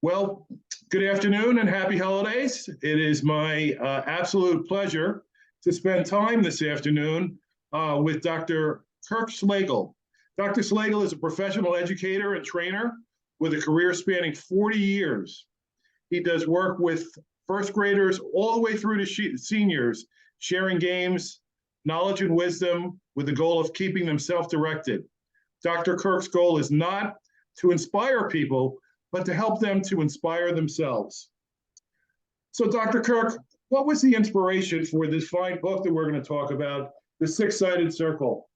Well, good afternoon and happy holidays. It is my absolute pleasure to spend time this afternoon with Dr. Kirk Slagel. Dr. Slagel is a professional educator and trainer with a career spanning 40 years. He does work with first graders all the way through to seniors, sharing games, knowledge, and wisdom with the goal of keeping them self directed. Dr. Kirk's goal is not to inspire people, but to help them to inspire themselves. So, Dr. Kirk, what was the inspiration for this fine book that we're going to talk about, The Six-Sided Circle?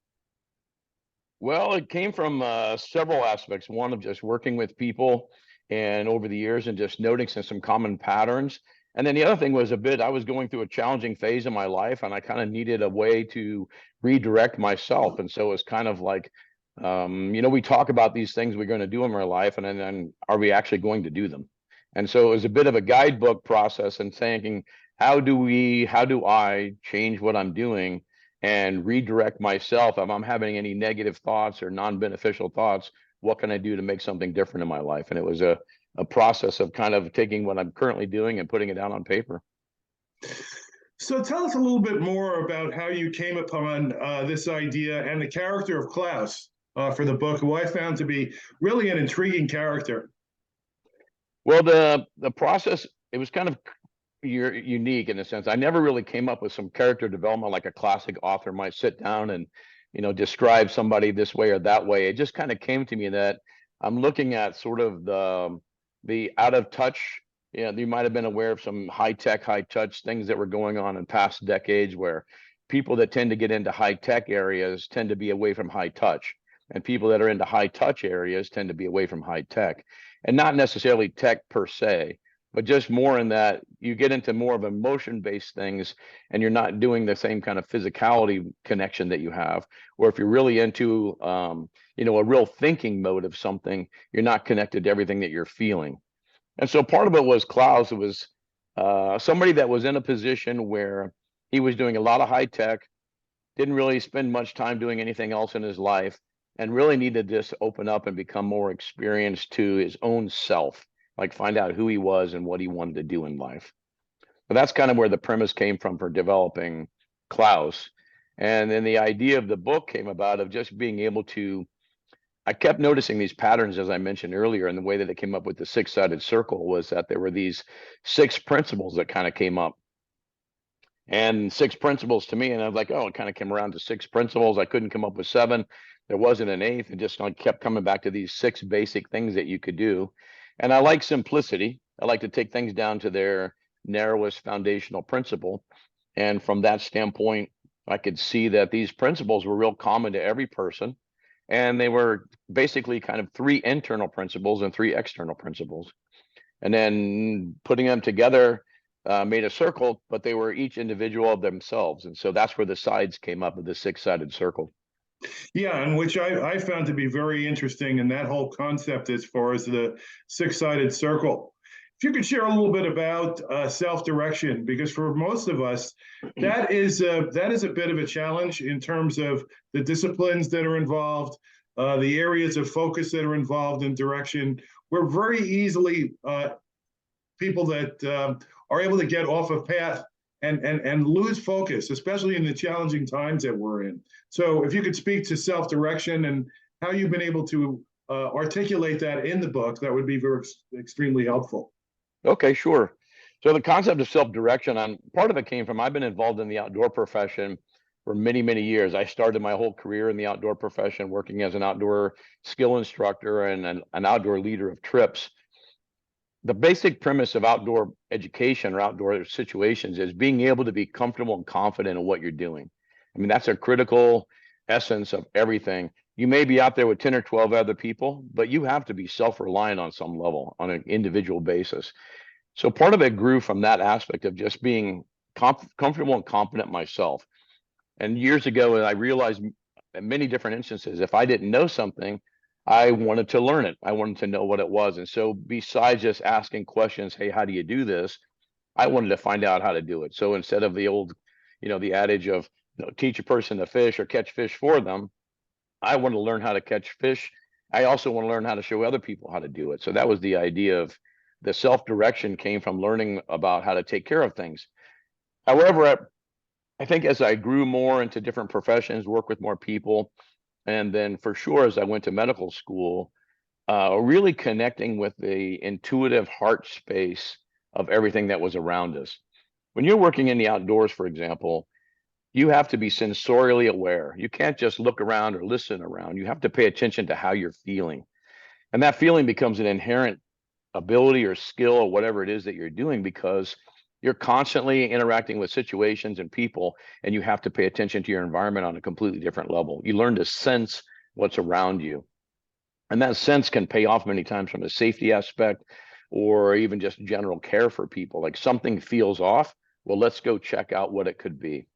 Well, it came from several aspects. One of just working with people and over the years and just noticing some common patterns. And then the other thing was I was going through a challenging phase in my life and I kind of needed a way to redirect myself. And so it's kind of like, we talk about these things we're going to do in our life and then are we actually going to do them? And so it was a bit of a guidebook process and thinking, how do I change what I'm doing and redirect myself if I'm having any negative thoughts or non-beneficial thoughts? What can I do to make something different in my life? And it was a process of kind of taking what I'm currently doing and putting it down on paper. So tell us a little bit more about how you came upon this idea and the character of Klaus for the book, who I found to be really an intriguing character. Well, the process, it was kind of unique in a sense. I never really came up with some character development like a classic author might sit down and describe somebody this way or that way. It just kind of came to me that I'm looking at sort of the out of touch. You might have been aware of some high tech, high touch things that were going on in past decades where people that tend to get into high tech areas tend to be away from high touch, and people that are into high touch areas tend to be away from high tech, and not necessarily tech per se, but just more in that you get into more of emotion based things and you're not doing the same kind of physicality connection that you have. Or if you're really into, a real thinking mode of something, you're not connected to everything that you're feeling. And so part of it was Klaus. It was somebody that was in a position where he was doing a lot of high tech, didn't really spend much time doing anything else in his life, and really needed to just open up and become more experienced to his own self, like find out who he was and what he wanted to do in life. But that's kind of where the premise came from for developing Klaus. And then the idea of the book came about of just being able to, I kept noticing these patterns, as I mentioned earlier, and the way that it came up with the six-sided circle was that there were these six principles that kind of came up. And six principles to me, and I was like, oh, it kind of came around to six principles. I couldn't come up with seven. There wasn't an eighth. It just like kept coming back to these six basic things that you could do. And I like simplicity. I like to take things down to their narrowest foundational principle. And from that standpoint, I could see that these principles were real common to every person. And they were basically kind of three internal principles and three external principles. And then putting them together made a circle, but they were each individual of themselves. And so that's where the sides came up of the six-sided circle. Yeah, and which I found to be very interesting in that whole concept as far as the six-sided circle. If you could share a little bit about self-direction, because for most of us, that is a bit of a challenge in terms of the disciplines that are involved, the areas of focus that are involved in direction. We're very easily people that are able to get off of path and lose focus, especially in the challenging times that we're in. So if you could speak to self-direction and how you've been able to articulate that in the book, that would be very extremely helpful. Okay, sure. So the concept of self-direction, part of it came from, I've been involved in the outdoor profession for many, many years. I started my whole career in the outdoor profession, working as an outdoor skill instructor and an outdoor leader of trips. The basic premise of outdoor education or outdoor situations is being able to be comfortable and confident in what you're doing. I mean, that's a critical essence of everything. You may be out there with 10 or 12 other people, but you have to be self-reliant on some level on an individual basis. So part of it grew from that aspect of just being comfortable and confident myself. And years ago, I realized in many different instances, if I didn't know something, I wanted to learn it. I wanted to know what it was. And so besides just asking questions, hey, how do you do this? I wanted to find out how to do it. So instead of the old, the adage of teach a person to fish or catch fish for them, I want to learn how to catch fish. I also want to learn how to show other people how to do it. So that was the idea of the self-direction came from learning about how to take care of things. However, I think as I grew more into different professions, work with more people, and then for sure, as I went to medical school, really connecting with the intuitive heart space of everything that was around us. When you're working in the outdoors, for example, you have to be sensorially aware. You can't just look around or listen around. You have to pay attention to how you're feeling. And that feeling becomes an inherent ability or skill or whatever it is that you're doing, because you're constantly interacting with situations and people, and you have to pay attention to your environment on a completely different level. You learn to sense what's around you. And that sense can pay off many times from a safety aspect or even just general care for people. Like something feels off. Well, let's go check out what it could be.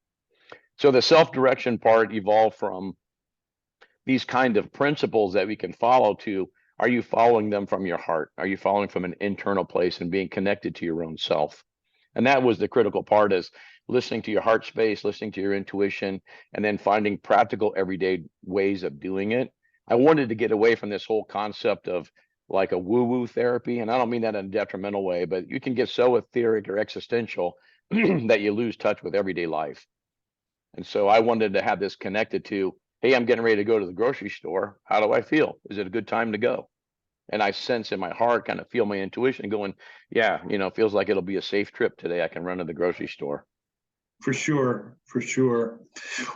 So the self-direction part evolved from these kind of principles that we can follow to, are you following them from your heart? Are you following from an internal place and being connected to your own self? And that was the critical part, is listening to your heart space, listening to your intuition, and then finding practical everyday ways of doing it. I wanted to get away from this whole concept of like a woo-woo therapy. And I don't mean that in a detrimental way, but you can get so etheric or existential that you lose touch with everyday life. And so I wanted to have this connected to, hey, I'm getting ready to go to the grocery store. How do I feel? Is it a good time to go? And I sense in my heart, kind of feel my intuition going, yeah, feels like it'll be a safe trip today. I can run to the grocery store. For sure, for sure.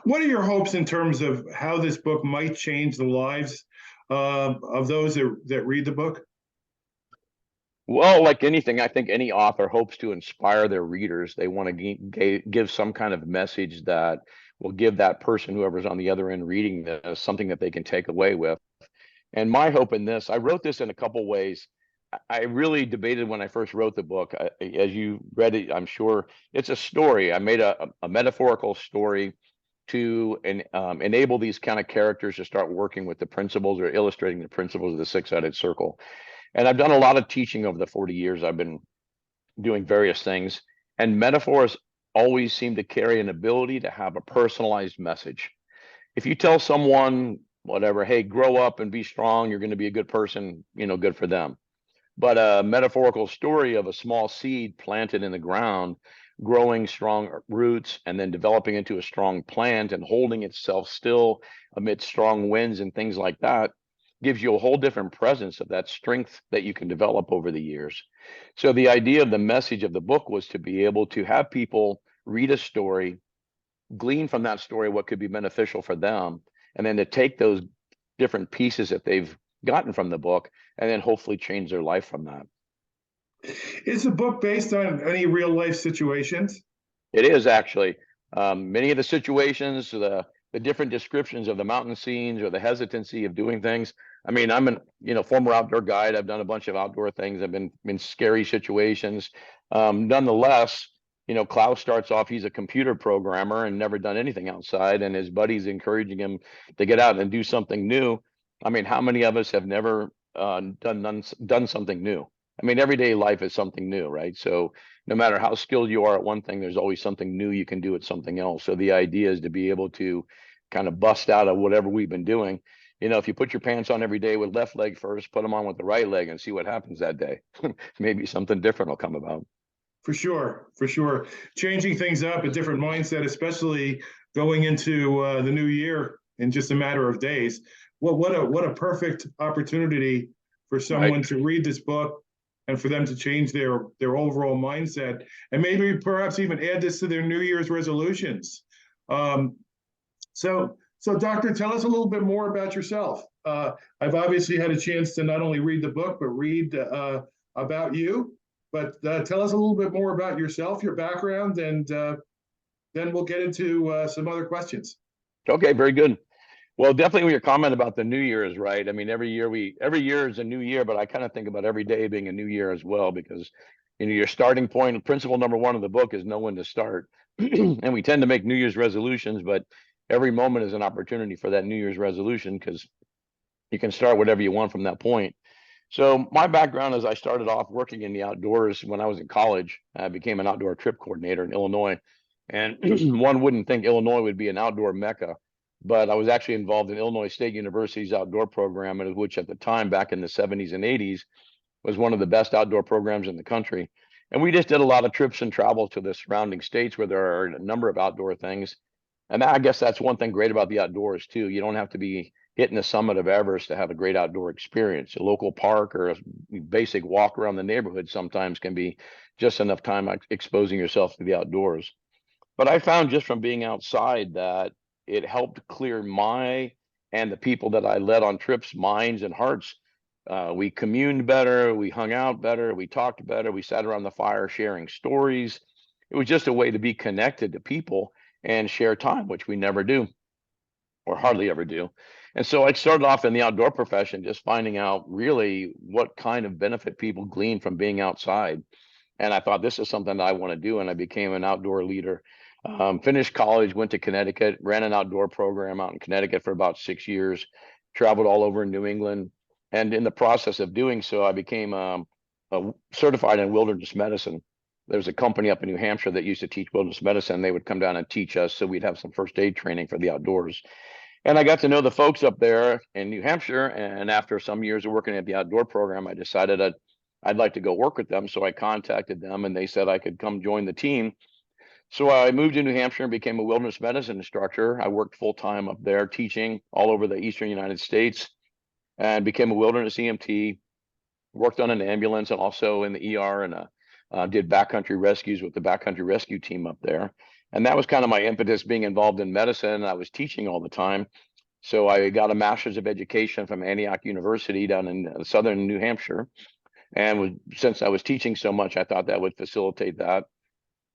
What are your hopes in terms of how this book might change the lives of those that read the book? Well, like anything, I think any author hopes to inspire their readers. They want to give some kind of message that will give that person, whoever's on the other end reading this, something that they can take away with. And my hope in this, I wrote this in a couple ways. I really debated when I first wrote the book. As you read it, I'm sure it's a story. I made a metaphorical story to enable these kind of characters to start working with the principles or illustrating the principles of the six-sided circle. And I've done a lot of teaching over the 40 years. I've been doing various things, and metaphors always seem to carry an ability to have a personalized message. If you tell someone, whatever, hey, grow up and be strong, you're going to be a good person, good for them. But a metaphorical story of a small seed planted in the ground, growing strong roots, and then developing into a strong plant and holding itself still amid strong winds and things like that, gives you a whole different presence of that strength that you can develop over the years. So the idea of the message of the book was to be able to have people read a story, glean from that story what could be beneficial for them, and then to take those different pieces that they've gotten from the book and then hopefully change their life from that. Is the book based on any real life situations? It is actually. Many of the situations, the different descriptions of the mountain scenes or the hesitancy of doing things. I mean, I'm an former outdoor guide. I've done a bunch of outdoor things. I've been in scary situations. Nonetheless, Klaus starts off, he's a computer programmer and never done anything outside, and his buddy's encouraging him to get out and do something new. I mean, how many of us have never done something new? I mean, everyday life is something new, right? So no matter how skilled you are at one thing, there's always something new you can do at something else. So the idea is to be able to kind of bust out of whatever we've been doing. If you put your pants on every day with left leg first, put them on with the right leg and see what happens that day. Maybe something different will come about. For sure, for sure. Changing things up, a different mindset, especially going into the new year in just a matter of days. Well, what a perfect opportunity for someone Right. to read this book and for them to change their overall mindset, and maybe perhaps even add this to their New Year's resolutions. So, Doctor, tell us a little bit more about yourself. I've obviously had a chance to not only read the book, but read about you. But tell us a little bit more about yourself, your background, and then we'll get into some other questions. Okay, very good. Well, definitely your comment about the new year is right. I mean, every year is a new year, but I kind of think about every day being a new year as well, because your starting point, principle number one of the book is know when to start. And we tend to make New Year's resolutions, but every moment is an opportunity for that New Year's resolution, because you can start whatever you want from that point. So my background is I started off working in the outdoors when I was in college. I became an outdoor trip coordinator in Illinois. And one wouldn't think Illinois would be an outdoor mecca, but I was actually involved in Illinois State University's outdoor program, which at the time, back in the 70s and 80s, was one of the best outdoor programs in the country. And we just did a lot of trips and travel to the surrounding states where there are a number of outdoor things. And I guess that's one thing great about the outdoors too. You don't have to be hitting the summit of Everest to have a great outdoor experience. A local park or a basic walk around the neighborhood sometimes can be just enough time exposing yourself to the outdoors. But I found just from being outside that it helped clear my and the people that I led on trips, minds and hearts. We communed better, we hung out better, we talked better, we sat around the fire sharing stories. It was just a way to be connected to people and share time, which we never do or hardly ever do. And so I started off in the outdoor profession, just finding out really what kind of benefit people glean from being outside. And I thought this is something that I want to do. And I became an outdoor leader. Finished college, went to Connecticut, ran an outdoor program out in Connecticut for about 6 years, traveled all over New England. And in the process of doing so, I became certified in wilderness medicine. There's a company up in New Hampshire that used to teach wilderness medicine. They would come down and teach us, so we'd have some first aid training for the outdoors. And I got to know the folks up there in New Hampshire. And after some years of working at the outdoor program, I decided I'd like to go work with them. So I contacted them and they said I could come join the team. So I moved to New Hampshire and became a wilderness medicine instructor. I worked full time up there teaching all over the eastern United States and became a wilderness EMT, worked on an ambulance and also in the ER and did backcountry rescues with the backcountry rescue team up there. And that was kind of my impetus being involved in medicine. I was teaching all the time. So I got a master's of education from Antioch University down in southern New Hampshire. And since I was teaching so much, I thought that would facilitate that.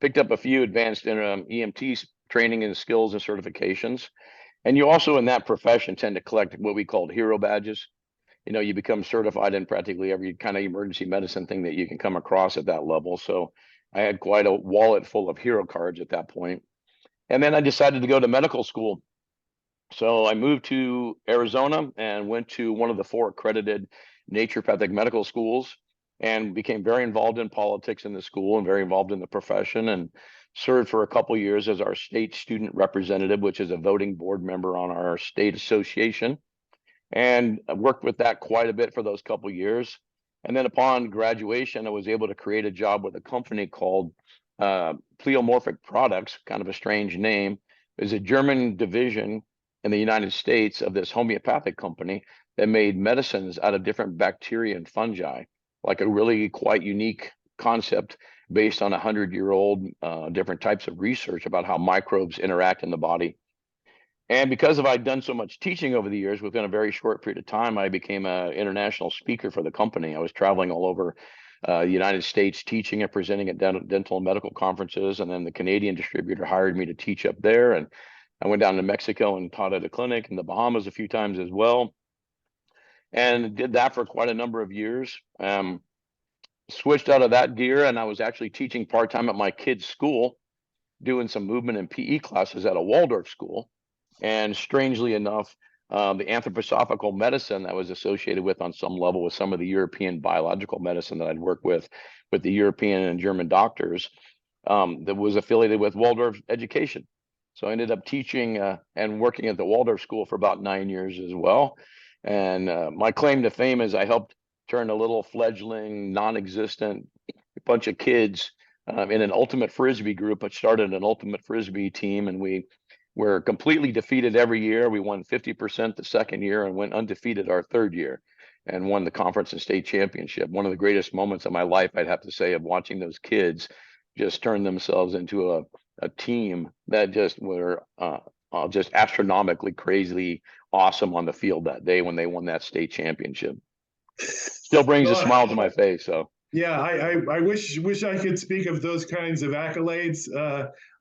Picked up a few advanced EMT training and skills and certifications. And you also in that profession tend to collect what we called hero badges. You know, you become certified in practically every kind of emergency medicine thing that you can come across at that level. So I had quite a wallet full of hero cards at that point. And then I decided to go to medical school. So I moved to Arizona and went to one of the 4 accredited naturopathic medical schools and became very involved in politics in the school and very involved in the profession and served for a couple of years as our state student representative, which is a voting board member on our state association. And I worked with that quite a bit for those couple of years. And then upon graduation, I was able to create a job with a company called Pleomorphic Products, kind of a strange name. It's a German division in the United States of this homeopathic company that made medicines out of different bacteria and fungi, like a really quite unique concept based on 100-year-old different types of research about how microbes interact in the body. And because I'd done so much teaching over the years, within a very short period of time, I became an international speaker for the company. I was traveling all over the United States, teaching and presenting at dental and medical conferences. And then the Canadian distributor hired me to teach up there. And I went down to Mexico and taught at a clinic in the Bahamas a few times as well. And did that for quite a number of years. Switched out of that gear, and I was actually teaching part-time at my kids' school, doing some movement and PE classes at a Waldorf school. And strangely enough, the anthroposophical medicine that was associated with on some level with some of the European biological medicine that I'd worked with the European and German doctors, that was affiliated with Waldorf education. So I ended up teaching and working at the Waldorf school for about 9 years as well. And my claim to fame is I helped turn a little fledgling, non-existent bunch of kids in an ultimate Frisbee group. I started an ultimate Frisbee team, and we were completely defeated every year. We won 50% the second year and went undefeated our third year and won the conference and state championship. One of the greatest moments of my life, I'd have to say, of watching those kids just turn themselves into a team that just were just astronomically crazily awesome on the field that day when they won that state championship. Still brings a smile to my face. So yeah, I wish I could speak of those kinds of accolades.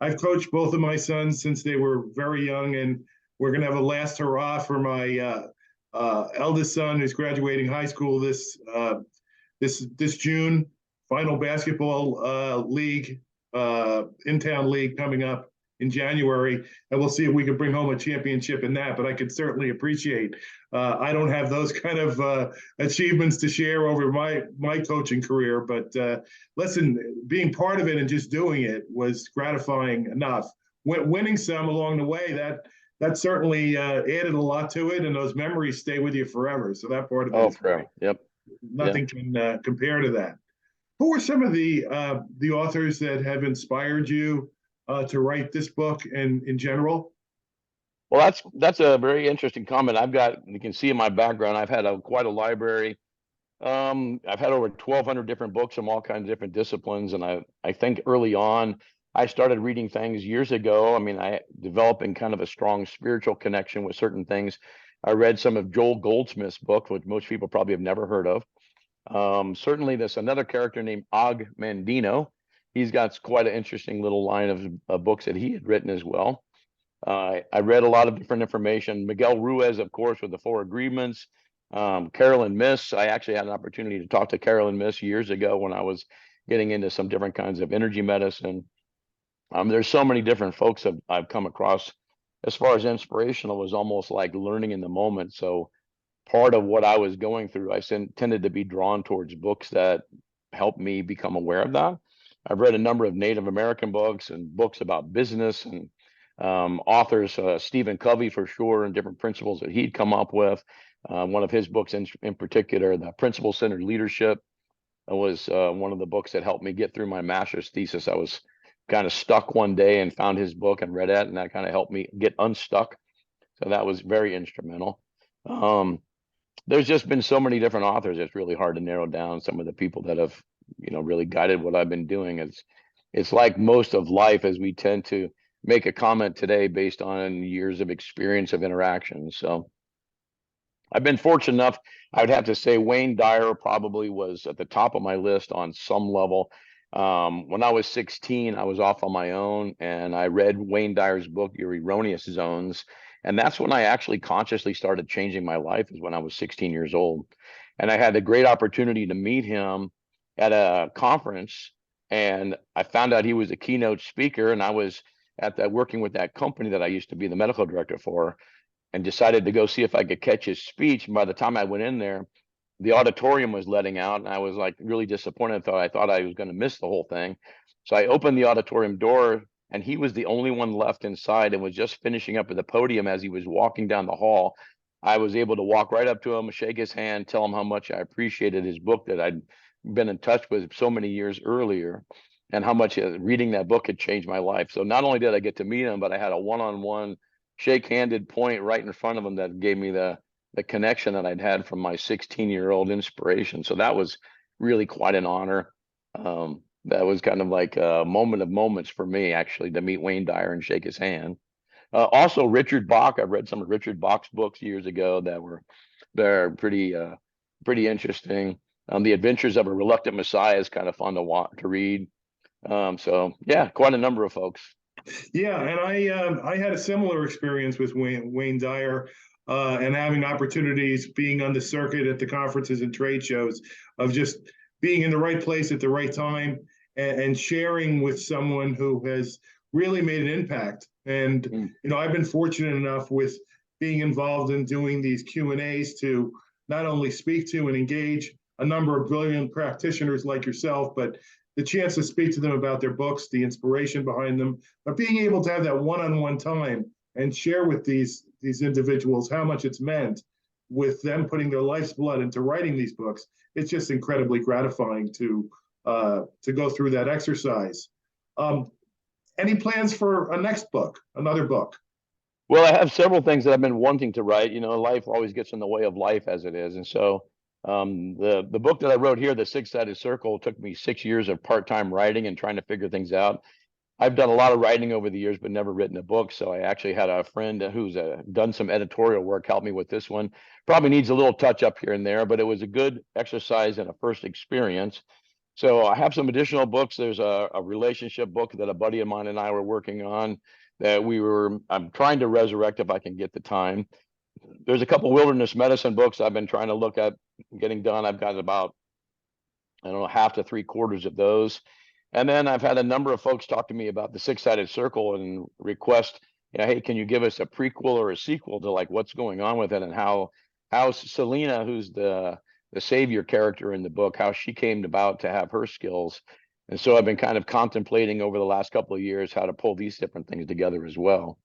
I've coached both of my sons since they were very young, and we're gonna have a last hurrah for my eldest son who's graduating high school this June. Final basketball league, in-town league coming up in January, and we'll see if we can bring home a championship in that. But I could certainly appreciate. I don't have those kind of achievements to share over my coaching career, but listen, being part of it and just doing it was gratifying enough. Winning some along the way, that certainly added a lot to it, and those memories stay with you forever. So that part of it. Oh, forever. Yep. Nothing can compare to that. Who are some of the authors that have inspired you to write this book and in general? Well, that's a very interesting comment. You can see in my background, I've had quite a library. I've had over 1,200 different books from all kinds of different disciplines, and I think early on I started reading things years ago. I mean, I developing kind of a strong spiritual connection with certain things. I read some of Joel Goldsmith's book, which most people probably have never heard of. Certainly, there's another character named Og Mandino. He's got quite an interesting little line of books that he had written as well. I read a lot of different information. Miguel Ruiz, of course, with the Four Agreements. Carolyn Miss. I actually had an opportunity to talk to Carolyn Miss years ago when I was getting into some different kinds of energy medicine. There's so many different folks I've come across. As far as inspirational, was almost like learning in the moment. So part of what I was going through, tended to be drawn towards books that helped me become aware of that. I've read a number of Native American books and books about business and authors, Stephen Covey for sure, and different principles that he'd come up with. One of his books in particular, The Principle-Centered Leadership, was one of the books that helped me get through my master's thesis. I was kind of stuck one day and found his book and read it, and that kind of helped me get unstuck. So that was very instrumental. There's just been so many different authors. It's really hard to narrow down some of the people that have, really guided what I've been doing. It's like most of life, as we tend to make a comment today based on years of experience of interaction. So I've been fortunate enough. I would have to say Wayne Dyer probably was at the top of my list on some level. When I was 16, I was off on my own and I read Wayne Dyer's book, Your Erroneous Zones. And that's when I actually consciously started changing my life, is when I was 16 years old. And I had the great opportunity to meet him at a conference. And I found out he was a keynote speaker. And I was working with that company that I used to be the medical director for, and decided to go see if I could catch his speech. And by the time I went in there, the auditorium was letting out, and I was like really disappointed. I thought I was going to miss the whole thing. So I opened the auditorium door, and he was the only one left inside and was just finishing up at the podium. As he was walking down the hall, I was able to walk right up to him, shake his hand, tell him how much I appreciated his book that I'd been in touch with so many years earlier, and how much reading that book had changed my life. So not only did I get to meet him, but I had a one-on-one shake-handed point right in front of him that gave me the connection that I'd had from my 16-year-old inspiration. So that was really quite an honor. That was kind of like a moment of moments for me, actually, to meet Wayne Dyer and shake his hand. Also, Richard Bach. I've read some of Richard Bach's books years ago they're pretty interesting. The Adventures of a Reluctant Messiah is kind of fun to read. So yeah, quite a number of folks. Yeah, and I had a similar experience with Wayne Dyer, and having opportunities being on the circuit at the conferences and trade shows, of just being in the right place at the right time, and sharing with someone who has really made an impact. And I've been fortunate enough with being involved in doing these Q&As to not only speak to and engage a number of brilliant practitioners like yourself, but the chance to speak to them about their books, the inspiration behind them, but being able to have that one-on-one time and share with these individuals how much it's meant, with them putting their life's blood into writing these books. It's just incredibly gratifying to go through that exercise. Any plans for a next book, another book? Well, I have several things that I've been wanting to write. Life always gets in the way of life, as it is. And so the book that I wrote here, The Six-Sided Circle, took me 6 years of part-time writing and trying to figure things out. I've done a lot of writing over the years, but never written a book. So I actually had a friend who's done some editorial work help me with this one. Probably needs a little touch up here and there, but it was a good exercise and a first experience. So I have some additional books. There's a relationship book that a buddy of mine and I were working on that I'm trying to resurrect if I can get the time. There's a couple wilderness medicine books I've been trying to look at getting done. I've got about, I don't know, half to three quarters of those. And then I've had a number of folks talk to me about the Six-Sided Circle and request, hey, can you give us a prequel or a sequel to like what's going on with it, and how Selena, who's the savior character in the book, how she came about to have her skills. And so I've been kind of contemplating over the last couple of years how to pull these different things together as well.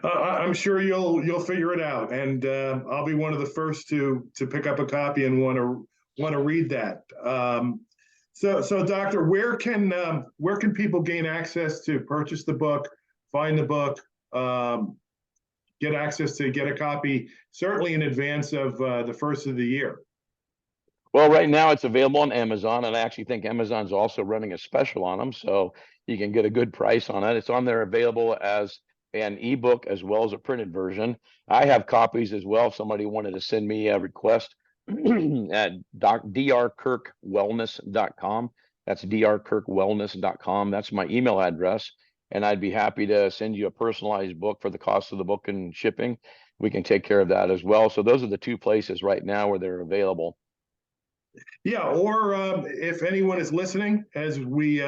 I'm sure you'll figure it out, and I'll be one of the first to pick up a copy and want to read that. So Doctor, where can people gain access to purchase the book, find the book, get access to get a copy, certainly in advance of the first of the year? Well, right now it's available on Amazon, and I actually think Amazon's also running a special on them, so you can get a good price on it. It's on there available as an ebook as well as a printed version. I have copies as well. If somebody wanted to send me a request at drkirkwellness.com. That's drkirkwellness.com. That's my email address, and I'd be happy to send you a personalized book for the cost of the book and shipping. We can take care of that as well. So those are the two places right now where they're available. Yeah, or if anyone is listening, as we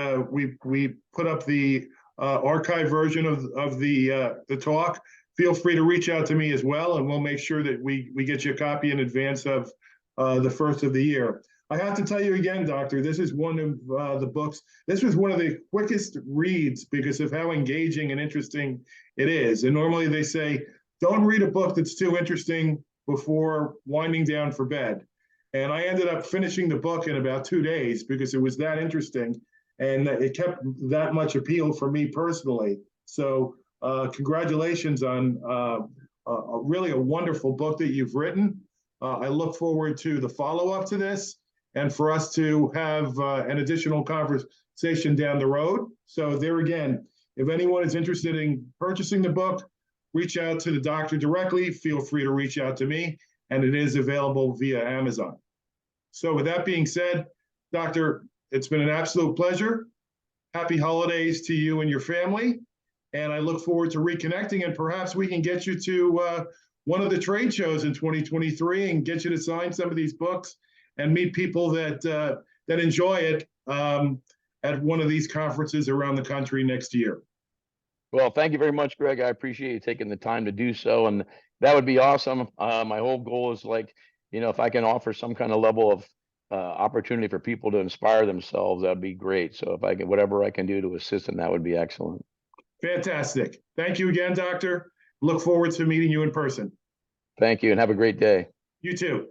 put up the archive version of the talk, feel free to reach out to me as well, and we'll make sure that we get you a copy in advance of the first of the year. I have to tell you again, Doctor, this is one of the books. This was one of the quickest reads because of how engaging and interesting it is. And normally they say, don't read a book that's too interesting before winding down for bed. And I ended up finishing the book in about 2 days because it was that interesting, and it kept that much appeal for me personally. So congratulations on really a wonderful book that you've written. I look forward to the follow-up to this and for us to have an additional conversation down the road. So there again, if anyone is interested in purchasing the book, reach out to the doctor directly. Feel free to reach out to me, and it is available via Amazon. So with that being said, Doctor, it's been an absolute pleasure. Happy holidays to you and your family. And I look forward to reconnecting, and perhaps we can get you to one of the trade shows in 2023 and get you to sign some of these books and meet people that enjoy it at one of these conferences around the country next year. Well, thank you very much, Greg. I appreciate you taking the time to do so, and that would be awesome. My whole goal is like, if I can offer some kind of level of opportunity for people to inspire themselves, that'd be great. So if I can, whatever I can do to assist in that would be excellent. Fantastic. Thank you again, Doctor. Look forward to meeting you in person. Thank you, and have a great day. You too.